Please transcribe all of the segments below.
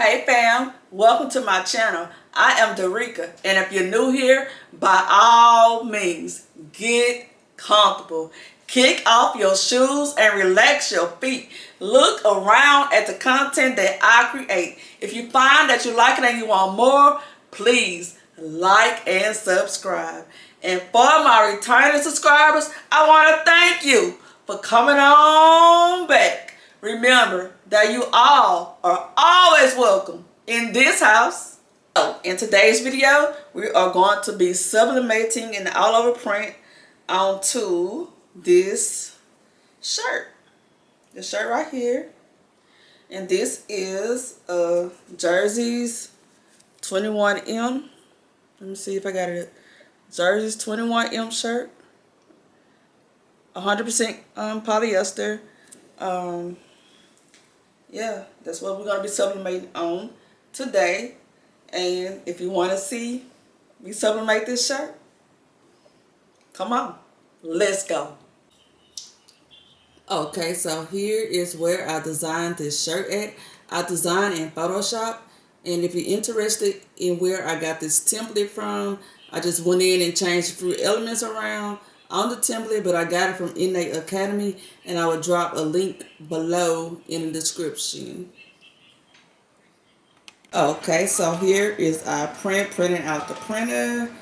Hey fam, welcome to my channel. I am Darika, and if you're new here, by all means, get comfortable. Kick off your shoes and relax your feet. Look around at the content that I create. If you find that you like it and you want more, please like and subscribe. And for my returning subscribers, I want to thank you for coming on back. Remember that you all are always welcome in this house. So in today's video, we are going to be sublimating an all over print onto this shirt. This shirt right here. And this is Jersey's 21M. Let me see if I got it. Jersey's 21M shirt. 100% polyester. Yeah, that's what we're going to be sublimating on today. And if you want to see me sublimate this shirt, come on, let's go. Okay, so here is where I designed this shirt at. I designed in Photoshop, and if you're interested in where I got this template from, I just went in and changed a few elements around on the template, but I got it from Innate Academy, and I will drop a link below in the description. Okay, so here is our printing out the printer.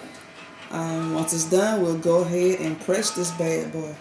Once it's done, we'll go ahead and press this bad boy.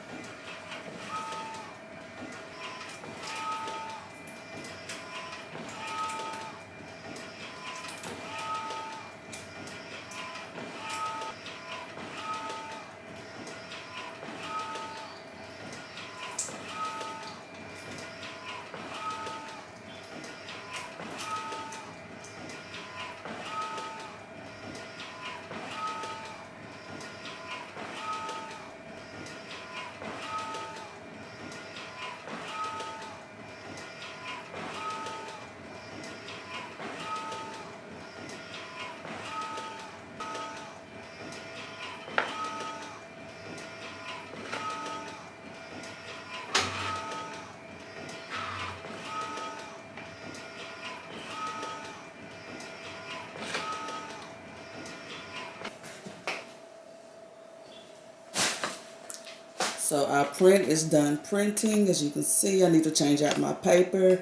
So our print is done printing. As you can see, I need to change out my paper,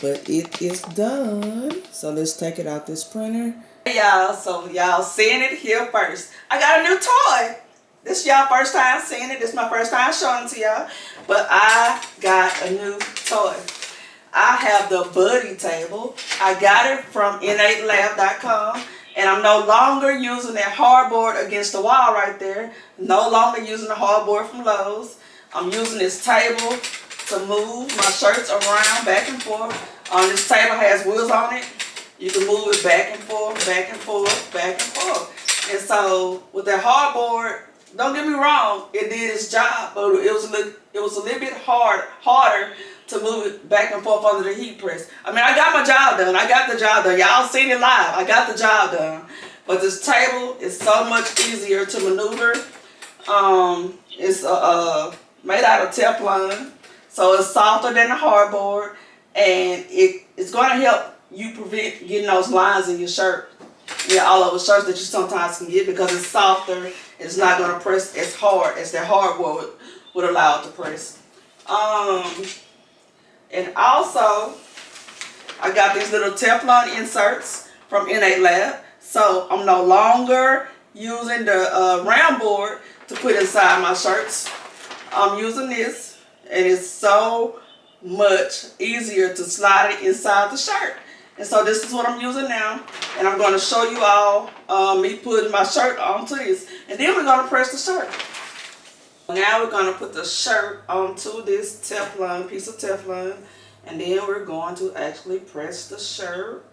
but it is done. So let's take it out this printer. Hey y'all, so y'all seeing it here first. I got a new toy. This y'all first time seeing it. This is my first time showing it to y'all. But I got a new toy. I have the buddy table. I got it from innatelab.com. And I'm no longer using that hardboard against the wall right there. No longer using the hardboard from Lowe's. I'm using this table to move my shirts around back and forth. This table has wheels on it. You can move it back and forth, back and forth, back and forth. And so with that hardboard, don't get me wrong, it did its job, but it was a little bit harder to move it back and forth under the heat press. I mean, I got my job done. I got the job done. Y'all seen it live. I got the job done. But this table is so much easier to maneuver. It's made out of Teflon, so it's softer than the hardboard, and it's going to help you prevent getting those lines in your shirt. Yeah, all over shirts that you sometimes can get because it's softer. It's not going to press as hard as that hardboard would allow it to press. And also, I got these little Teflon inserts from Innate Lab. So I'm no longer using the round board to put inside my shirts. I'm using this, and it's so much easier to slide it inside the shirt. And so this is what I'm using now. And I'm going to show you all me putting my shirt onto this. And then we're going to press the shirt. Now we're going to put the shirt onto this Teflon, piece of Teflon, and then we're going to actually press the shirt.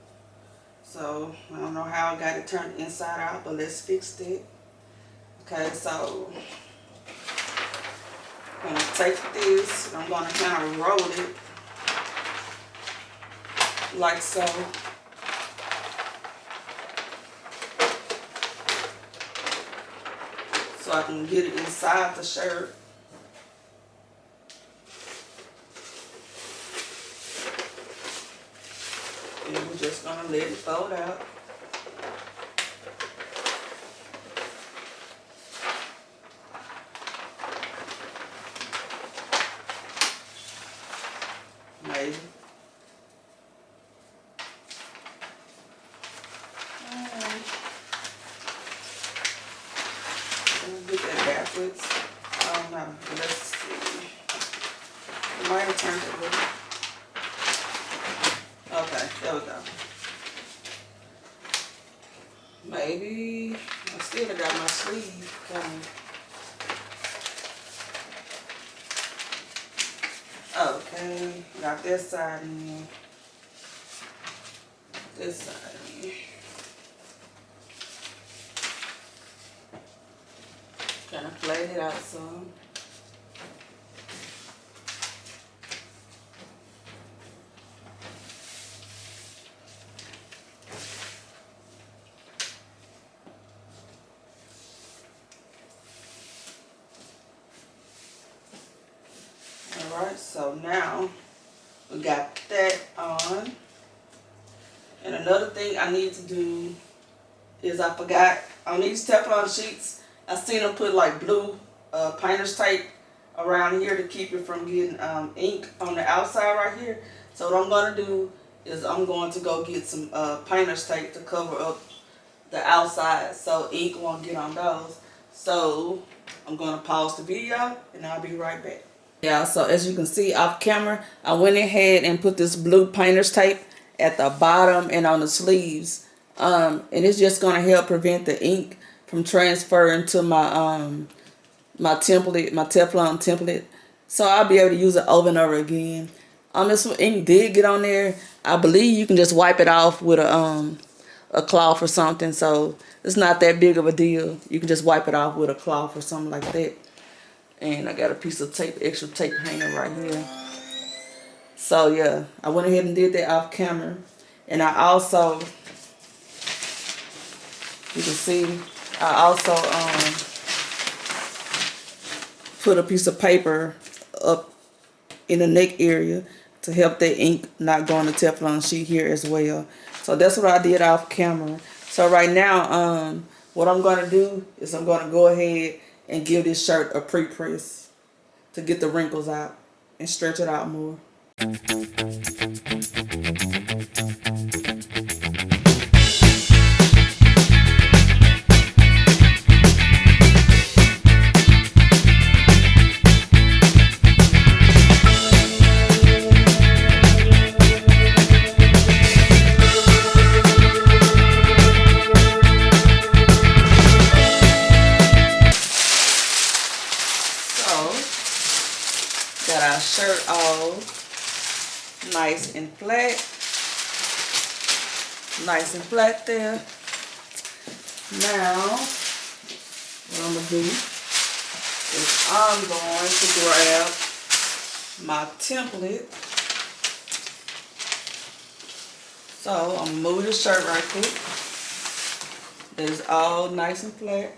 So I don't know how I got it turned inside out, but let's fix it. Okay, so I'm going to take this and I'm going to kind of roll it like so. So I can get it inside the shirt. And just gonna let it fold out. Maybe. Alright. I'm gonna get that backwards. Oh no, let's see. I might have turned it a little. Okay, there we go. Maybe I still got my sleeve coming. Okay, got this side in. This side in. Kind of flatten it out some. Alright, so now we got that on. And another thing I need to do is I forgot on these Teflon sheets, I seen them put like blue painter's tape around here to keep it from getting ink on the outside right here. So what I'm going to do is I'm going to go get some painter's tape to cover up the outside so ink won't get on those. So I'm going to pause the video and I'll be right back. Yeah, so as you can see off camera, I went ahead and put this blue painter's tape at the bottom and on the sleeves. And it's just going to help prevent the ink from transferring to my my template, my Teflon template. So I'll be able to use it over and over again. This ink did get on there. I believe you can just wipe it off with a cloth or something. So it's not that big of a deal. You can just wipe it off with a cloth or something like that. And I got a piece of tape, extra tape hanger right here. So yeah, I went ahead and did that off camera. And I also, you can see, I also put a piece of paper up in the neck area to help the ink not go on the Teflon sheet here as well. So that's what I did off camera. So right now, what I'm going to do is I'm going to go ahead and give this shirt a pre-press to get the wrinkles out and stretch it out more. Got our shirt all nice and flat. Nice and flat there. Now, what I'm going to do is I'm going to grab my template. So, I'm going to move the shirt right quick. It's all nice and flat.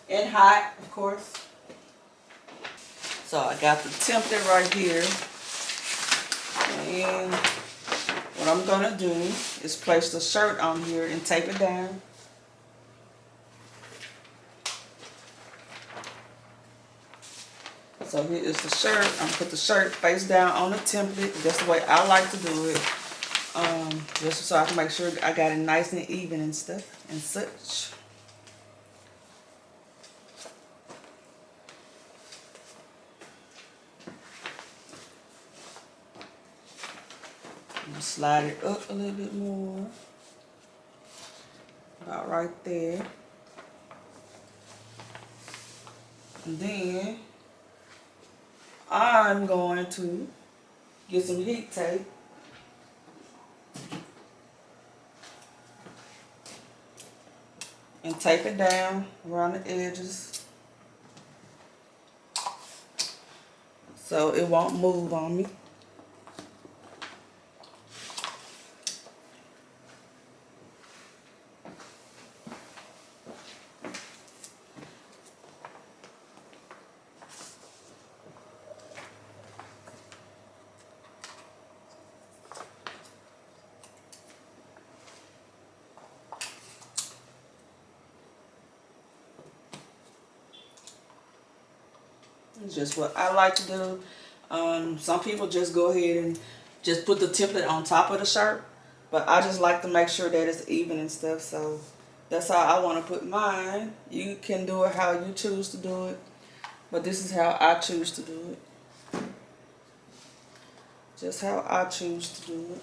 And hot, of course. So I got the template right here, and what I'm going to do is place the shirt on here and tape it down. So here is the shirt. I'm going to put the shirt face down on the template. That's the way I like to do it, just so I can make sure I got it nice and even and stuff and such. Slide it up a little bit more, about right there, and then I'm going to get some heat tape and tape it down around the edges so it won't move on me. It's just what I like to do. Some people just go ahead and just put the template on top of the shirt, but I just like to make sure that it's even and stuff, so that's how I want to put mine. You can do it how you choose to do it, but this is how I choose to do it. Just how I choose to do it.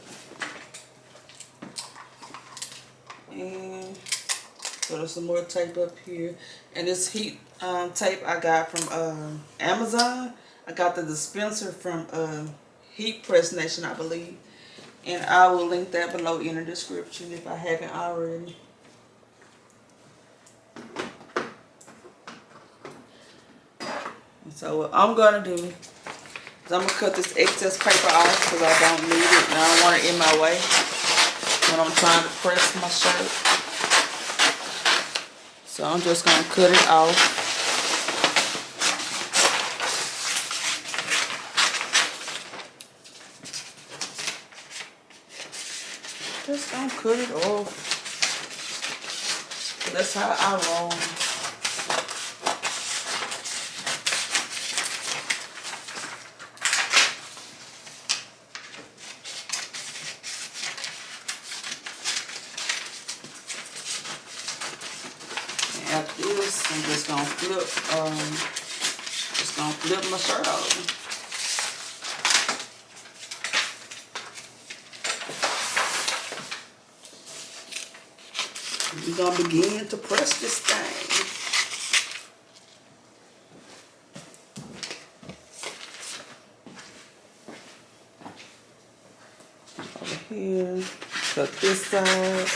And so there's some more tape up here. And this heat tape I got from Amazon. I got the dispenser from Heat Press Nation, I believe. And I will link that below in the description if I haven't already. And so what I'm going to do is I'm going to cut this excess paper off because I don't need it and I don't want it in my way when I'm trying to press my shirt. So I'm just going to cut it off. Just gonna cut it off. That's how I roll. And after this, I'm just gonna flip my shirt over. We're gonna begin to press this thing. Over here, cut this side.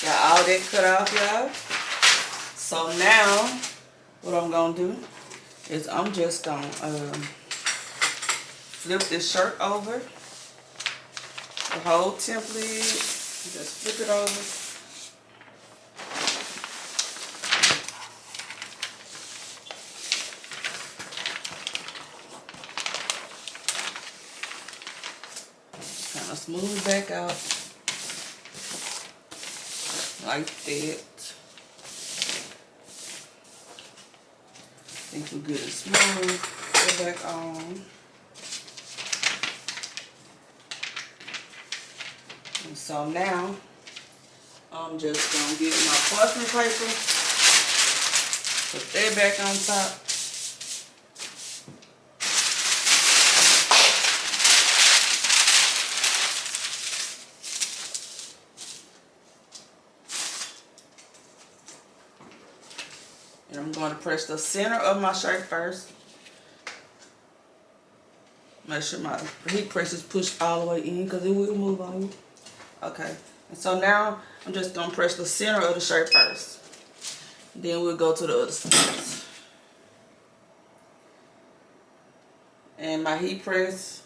Got all that cut off, y'all. So now, what I'm gonna do is I'm just gonna flip this shirt over. The whole template. Just flip it over. Kind of smooth it back out. Like that. I think we're good and smooth. Go back on. And so now, I'm just going to get my parchment paper. Put that back on top. And I'm going to press the center of my shirt first. Make sure my heat press is pushed all the way in because it will move on you. Okay. And so now I'm just going to press the center of the shirt first. Then we'll go to the other sides. And my heat press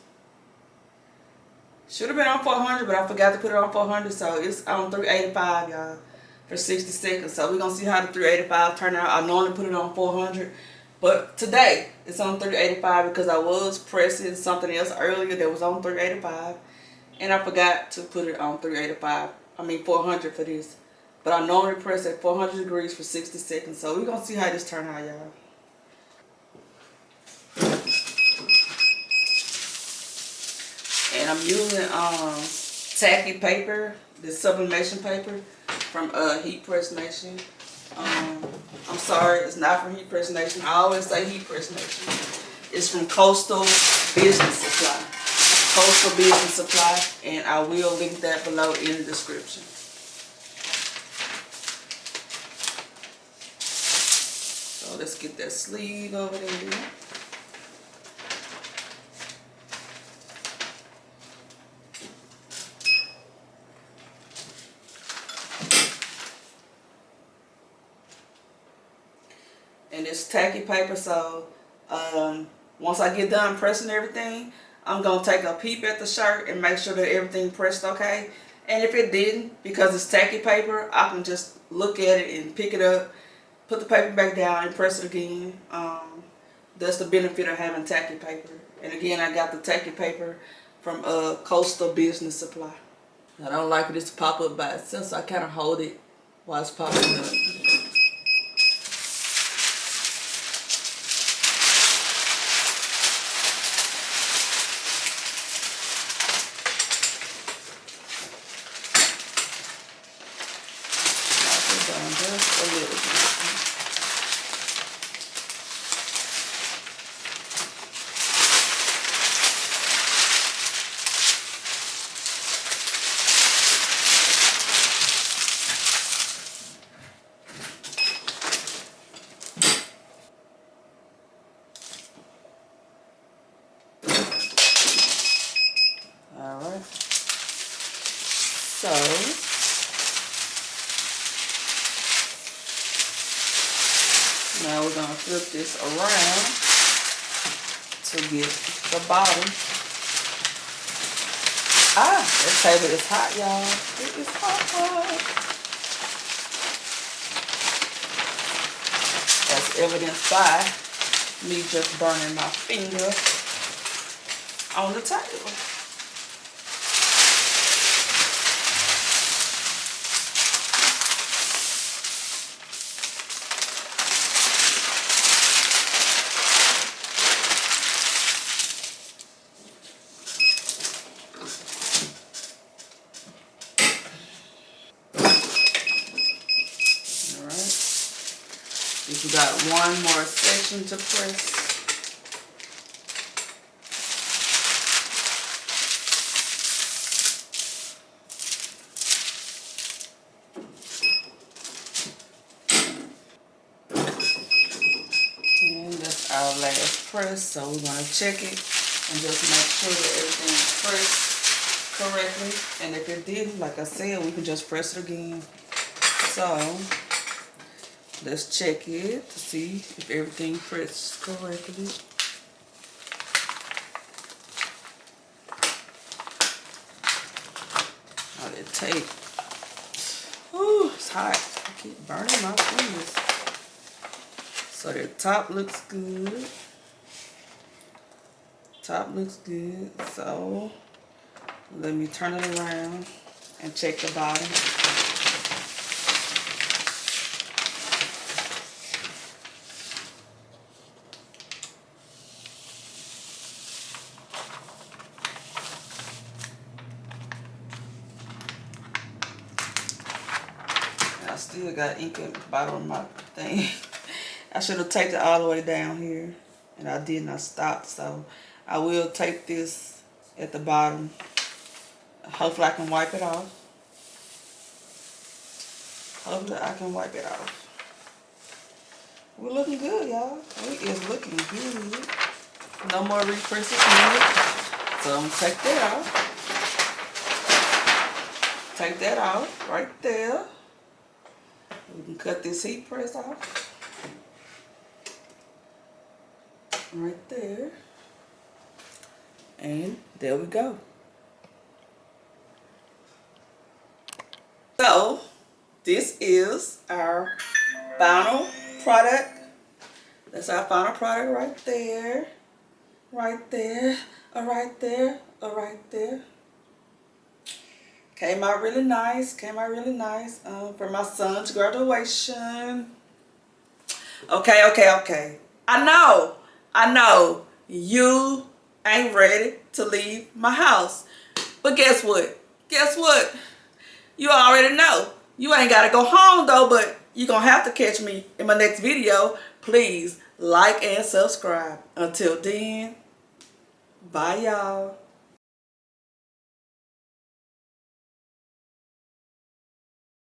should have been on 400, but I forgot to put it on 400, so it's on 385, y'all, for 60 seconds. So we're going to see how the 385 turn out. I normally put it on 400, but today it's on 385 because I was pressing something else earlier that was on 385, and I forgot to put it on 400 for this. But I normally press at 400 degrees for 60 seconds, so we're going to see how this turn out, y'all. And I'm using tacky paper, this sublimation paper from Heat Press Nation. I'm sorry, it's not from Heat Press Nation. I always say Heat Press Nation. It's from Coastal Business Supply. Coastal Business Supply, and I will link that below in the description. So let's get that sleeve over there. And it's tacky paper, so Once I get done pressing everything, I'm going to take a peep at the shirt and make sure that everything pressed okay. And if it didn't, because it's tacky paper, I can just look at it and pick it up, put the paper back down and press it again. That's the benefit of having tacky paper. And again, I got the tacky paper from Coastal Business Supply. I don't like it to pop up by itself, so I kind of hold it while it's popping up. Just a little bit. Alright. So now we're going to flip this around to get the bottom. Ah, that table is hot, y'all. It is hot. That's evidenced by me just burning my finger on the table. We got one more section to press. And that's our last press, so we're going to check it and just make sure that everything's pressed correctly. And if it didn't, like I said, we can just press it again. So let's check it to see if everything pressed correctly. Oh, that tape. Ooh, it's hot. I keep burning my fingers. So the top looks good. Top looks good. So let me turn it around and check the bottom. I still got ink at the bottom of my thing. I should have taped it all the way down here, and I did not stop. So I will tape this at the bottom. Hopefully I can wipe it off. Hopefully I can wipe it off. We're looking good, y'all. We is looking good. No more represses needed. So I'm gonna take that off. Take that off right there. We can cut this heat press off. Right there. And there we go. So this is our final product. That's our final product right there. Right there. Right there. Right there. Came out really nice. Came out really nice for my son's graduation. Okay. I know you ain't ready to leave my house. But guess what? You already know. You ain't got to go home though, but you're going to have to catch me in my next video. Please like and subscribe. Until then, bye y'all.